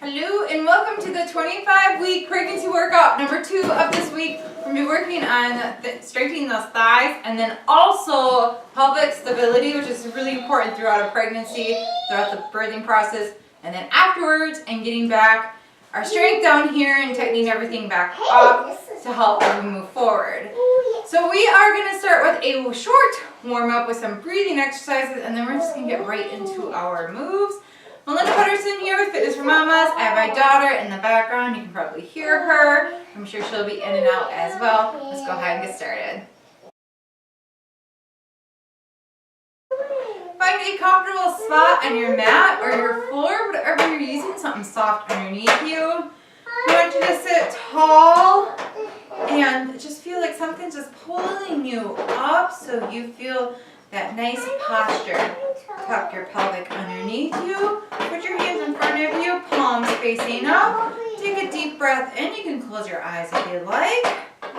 Hello and welcome to the 25-week pregnancy workout, number 2 of this week. We're going to be working on strengthening those thighs and then also pelvic stability, which is really important throughout a pregnancy, throughout the birthing process, and then afterwards, and getting back our strength down here and tightening everything back up to help as we move forward. So we are going to start with a short warm-up with some breathing exercises, and then we're just going to get right into our moves. Melinda Putterson here with Fitness for Mamas. I have my daughter in the background. You can probably hear her. I'm sure she'll be in and out as well. Let's go ahead and get started. Find a comfortable spot on your mat or your floor, whatever you're using, something soft underneath you. I want you to sit tall and just feel like something's just pulling you up so you feel that nice posture. Tuck your pelvic underneath you. Put your hands in front of you, palms facing up. Take a deep breath in. You can close your eyes if you like.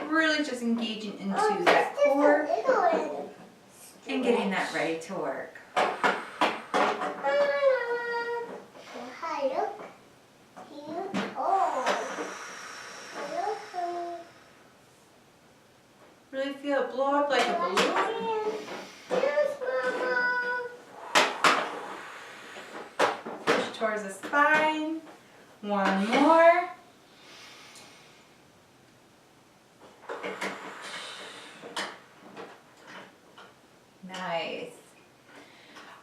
Really just engaging into that core and getting that ready to work. Really feel it blow up like a balloon. Push towards the spine. One more. Nice.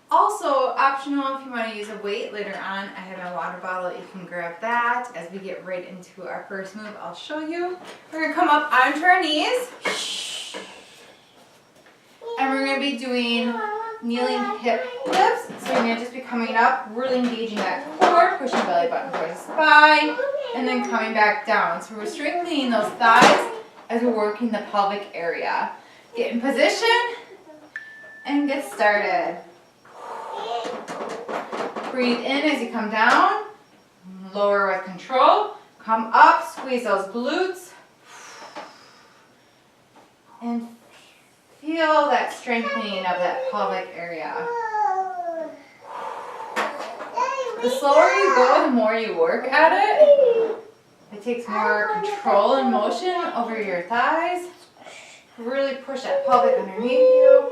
Also optional if you want to use a weight later on. I have my water bottle. You can grab that as we get right into our first move. I'll show you. We're going to come up onto our knees. And we're going to be doing kneeling hip lifts. So we're going to just be coming up, really engaging that core, pushing belly button towards the spine, and then coming back down. So we're strengthening those thighs as we're working the pelvic area. Get in position and get started. Breathe in as you come down, lower with control, come up, squeeze those glutes, and feel that strengthening of that pelvic area. The slower you go, the more you work at it. It takes more control and motion over your thighs. Really push that pelvic underneath you.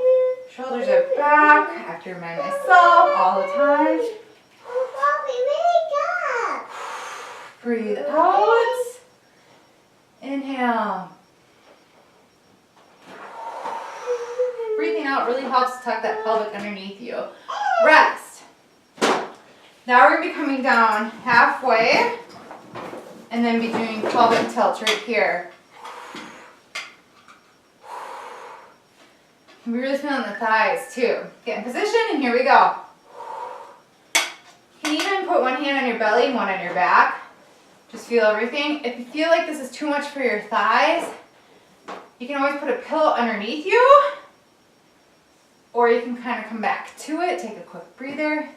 Shoulders are back. I have to remind myself all the time. Breathe out. Inhale. Breathing out really helps tuck that pelvic underneath you. Rest. Now we're going to be coming down halfway and then be doing pelvic tilt right here. We're really feeling the thighs too. Get in position and here we go. You can even put one hand on your belly and one on your back. Just feel everything. If you feel like this is too much for your thighs, you can always put a pillow underneath you, or you can kind of come back to it. Take a quick breather.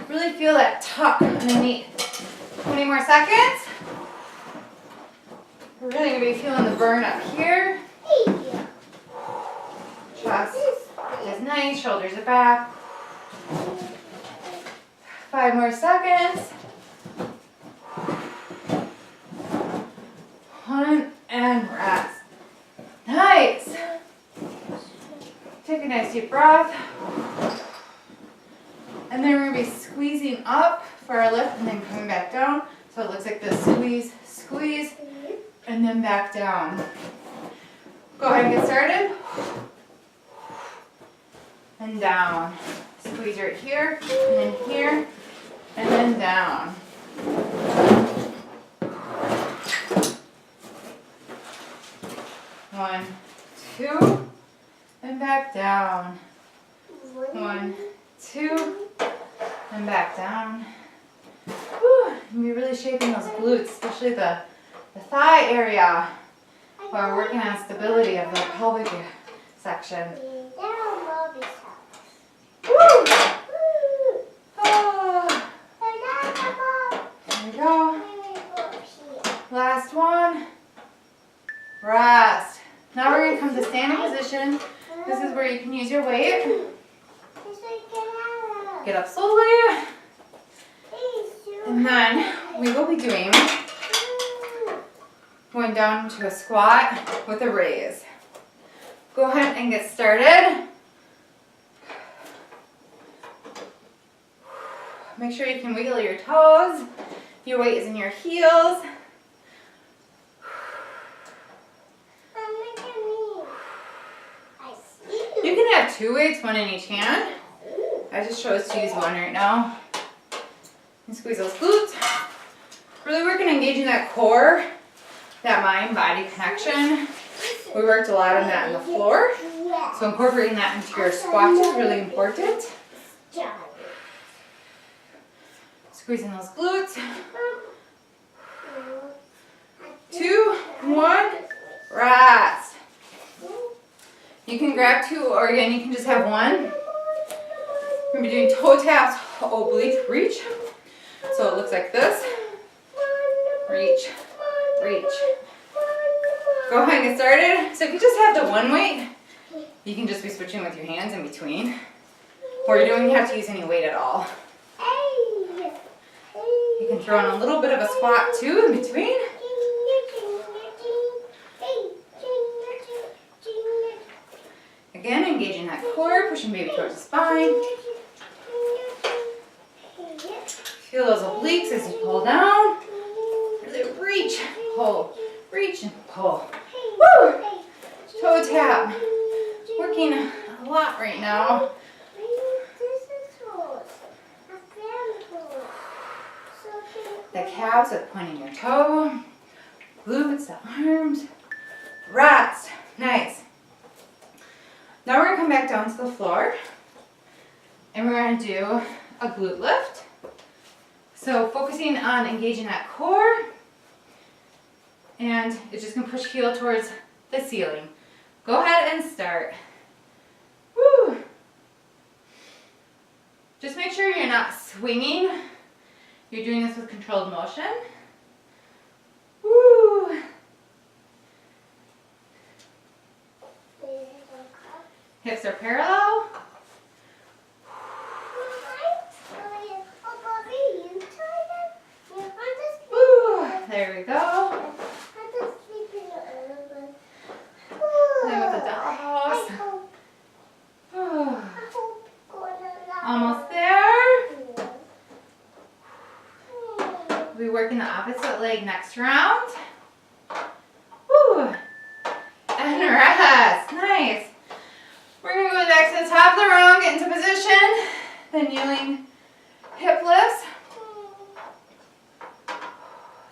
Really feel that tuck underneath. 20 more seconds. We're really going to be feeling the burn up here. Chest is nice, shoulders are back. 5 more seconds. 1 and rest. Nice. Take a nice deep breath. And then we're going to be squeezing up for our lift and then coming back down. So it looks like this: squeeze, squeeze, and then back down. Go ahead and get started. And down. Squeeze right here, and then here, and then down. 1, 2, and back down. 1, 2, and back down. Whew. And we're really shaping those glutes, especially the thigh area, while we're working on stability of the pelvic section. Woo! Oh. There we go. Last one. Rest. Now we're going to come to standing position. This is where you can use your weight. Get up slowly. And then we will be going down to a squat with a raise. Go ahead and get started. Make sure you can wiggle your toes. Your weight is in your heels. You can have 2 weights, 1 in each hand. I just chose to use 1 right now. And squeeze those glutes. Really working on engaging that core, that mind-body connection. We worked a lot on that on the floor. So incorporating that into your squats is really important. Squeezing those glutes. 2, 1, rest. You can grab 2, or again, you can just have 1. We're going to be doing toe taps, oblique reach. So it looks like this. Reach, reach. Go ahead and get started. So if you just have the 1 weight, you can just be switching with your hands in between. Or you don't even have to use any weight at all. You can throw in a little bit of a squat too in between. Again, engaging that core, pushing baby towards the spine. Feel those obliques as you pull down. Really reach, pull, reach and pull. Woo! Toe tap. Working a lot right now. The calves with pointing your toe. Glutes, the arms. Rest. Nice. Now we're going to come back down to the floor. And we're going to do a glute lift. So focusing on engaging that core. And it's just going to push heel towards the ceiling. Go ahead and start. Woo! Just make sure you're not swinging. You're doing this with controlled motion. Woo! Hips are parallel. Woo! There we go. Play with the dollhouse. Almost there. We'll be working the opposite leg next round. Woo! And rest. Nice. We're going to go back to the top of the round, get into position. Then kneeling hip lifts.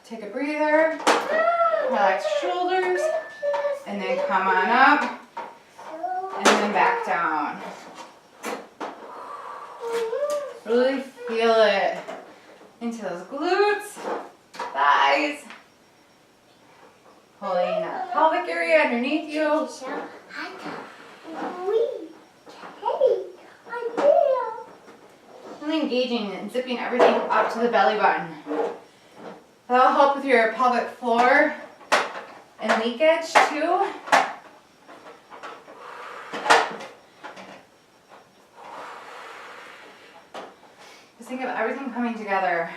Take a breather. Relax shoulders. And then come on up. And then back down. Really feel it into those glutes, thighs. Pulling that pelvic area underneath you. Really engaging and zipping everything up to the belly button. That'll help with your pelvic floor and leakage too. Just think of everything coming together.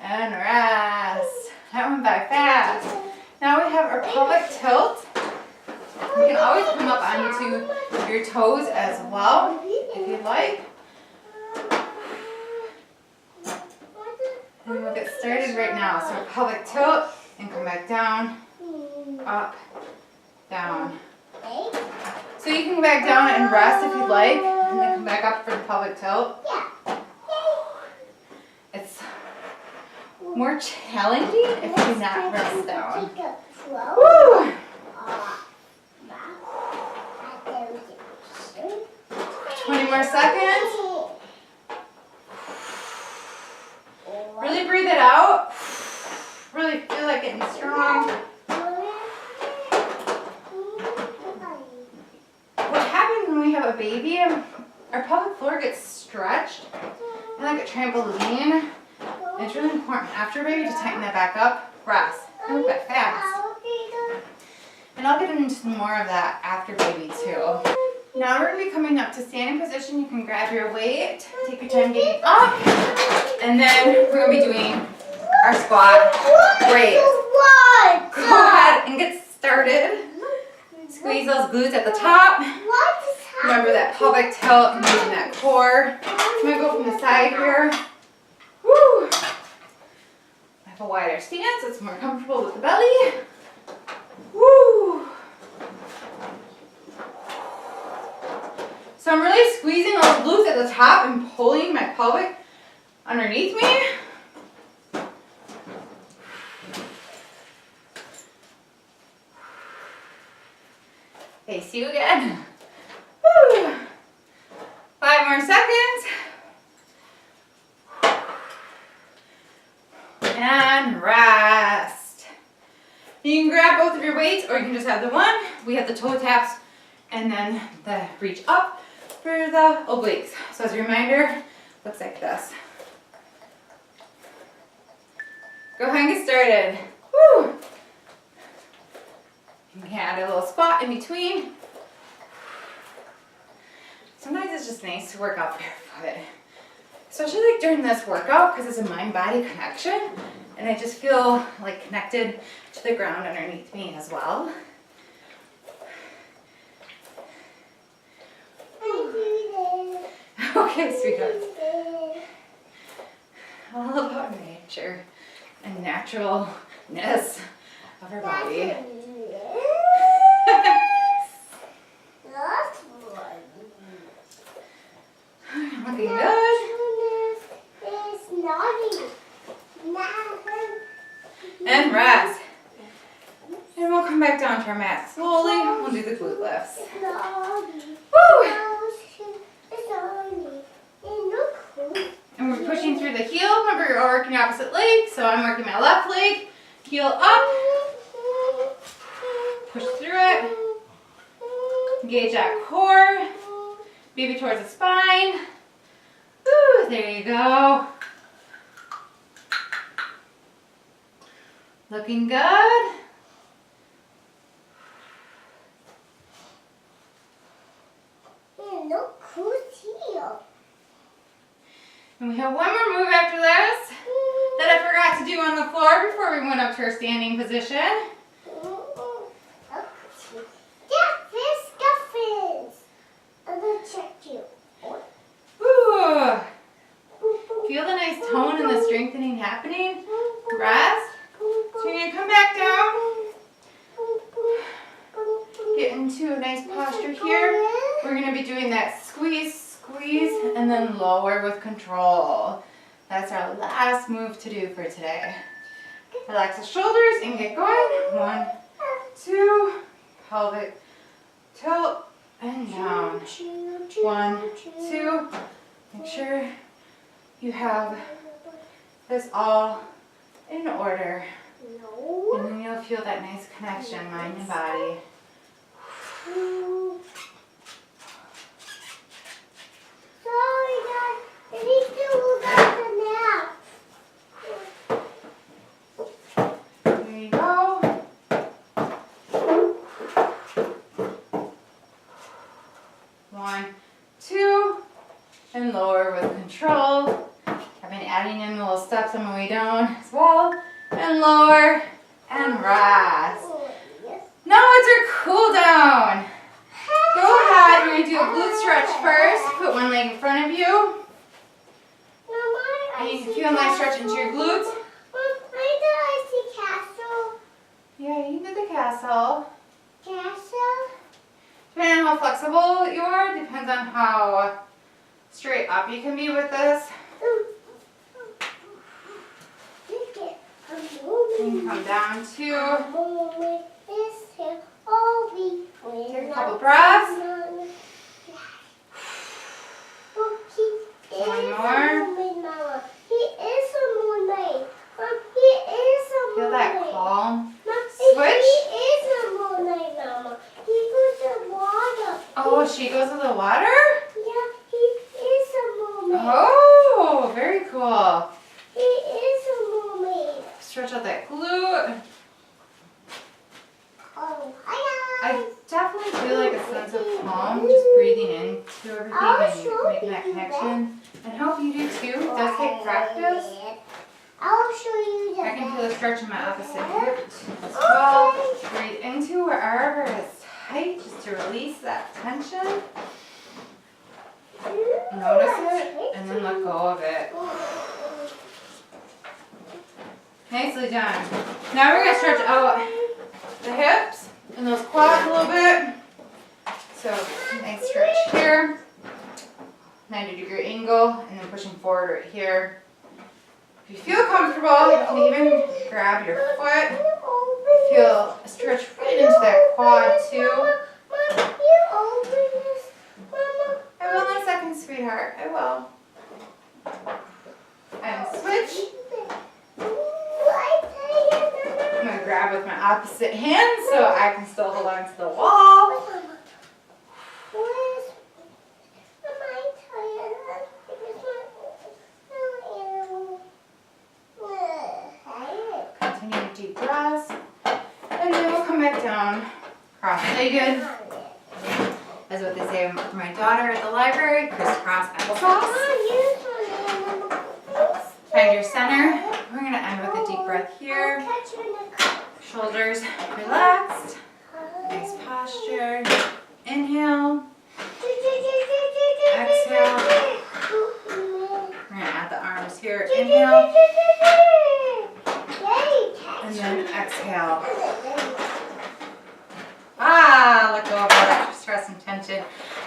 And rest. That went by fast. Now we have our pelvic tilt. You can always come up onto your toes as well, if you'd like. And we'll get started right now. So pelvic tilt and come back down, up, down. So you can go back down and rest if you'd like, and then come back up for the pelvic tilt. It's more challenging if you do not rest down. Woo! 20 more seconds. Really breathe it out. Really feel like getting strong. What happens when we have a baby, our pelvic floor gets stretched and like a trampoline. And it's really important after baby to tighten that back up. Rest. Move that fast. And I'll get into some more of that after baby too. Now we're going to be coming up to standing position. You can grab your weight, take your time getting up, and then we're going to be doing our squat raise. Go ahead and get started. Squeeze those glutes at the top. Remember that pelvic tilt and moving that core. I'm going to go from the side here. Woo! I have a wider stance. It's more comfortable with the belly. Woo! So I'm really squeezing those glutes at the top and pulling my pelvic underneath me. Okay, see you again. Woo. 5 more seconds. And rest. You can grab both of your weights or you can just have the one. We have the toe taps and then the reach up for the obliques. So as a reminder, looks like this. Go ahead and get started. Woo. You can add a little squat in between. Sometimes it's just nice to work out barefoot. Especially like during this workout because it's a mind-body connection and I just feel like connected to the ground underneath me as well. Okay, sweetheart. All about nature and naturalness of our body. Looking good. And rest. And we'll come back down to our mat slowly. We'll do the glute lifts. Woo! And we're pushing through the heel. Remember, you're working your opposite leg. So I'm working my left leg. Heel up. Push through it. Engage that core. Baby towards the spine. Woo, there you go. Looking good. And we have one more move after this that I forgot to do on the floor before we went up to our standing position. Ooh. Feel the nice tone and the strengthening happening. Rest. So you're going to come back down. Get into a nice posture here. We're going to be doing that squeeze, squeeze, and then lower with control. That's our last move to do for today. Relax the shoulders and get going. 1, 2, pelvic tilt and down. 1, 2. Make sure you have this all in order. And then you'll feel that nice connection, mind and body. There you go. One, 2, and lower with control. I've been adding in little steps on my way down as well. And lower and rest. Now it's our cool down. Go ahead, we're going to do a glute stretch first. Put one leg in front of you. And you can feel a nice stretch into your glutes. Yeah, you can do the castle. Depending on how flexible you are, depends on how straight up you can be with this. You can come down to take a couple breaths. One more. Feel that calm. Switch. Oh, she goes in the water? Oh, very cool. Stretch out that glute. Feel like a sense of calm, just breathing into everything and making that connection. And hope you do too. It does take practice. I'll show you the I can feel a stretch in my opposite hip as well. Breathe into wherever it's tight, just to release that tension. Notice it, and then let go of it. Nicely done. Now we're going to stretch out the hips and those quads a little bit. So, nice stretch here. 90-degree angle, and then pushing forward right here. If you feel comfortable, you can even grab your foot. Feel a stretch right into that quad too. I will in a second, sweetheart. I will. And switch. I'm going to grab with my opposite hand so I can still hold on to the wall. Continue deep breaths. And then we'll come back down cross-legged. That's what they say for my daughter at the library, crisscross applesauce. Find your center. We're going to end with a deep breath here. Shoulders relaxed. Nice posture. Inhale. Exhale. We're going to add the arms here. Inhale. And then exhale. Let go of all that stress and tension.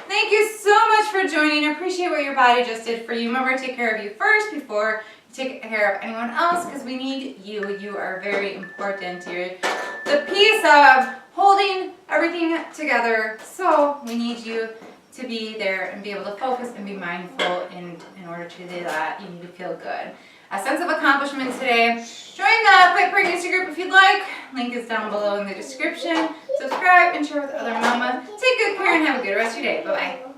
Thank you so much for joining. I appreciate what your body just did for you. Remember to take care of you first before you take care of anyone else, because we need you. You are very important. You're the piece of holding everything together. So we need you to be there and be able to focus and be mindful. And in order to do that, you need to feel good. A sense of accomplishment today. Join the Quick Pregnancy group if you'd like. Link is down below in the description. Subscribe and share with other mamas. Take good care and have a good rest of your day. Bye-bye.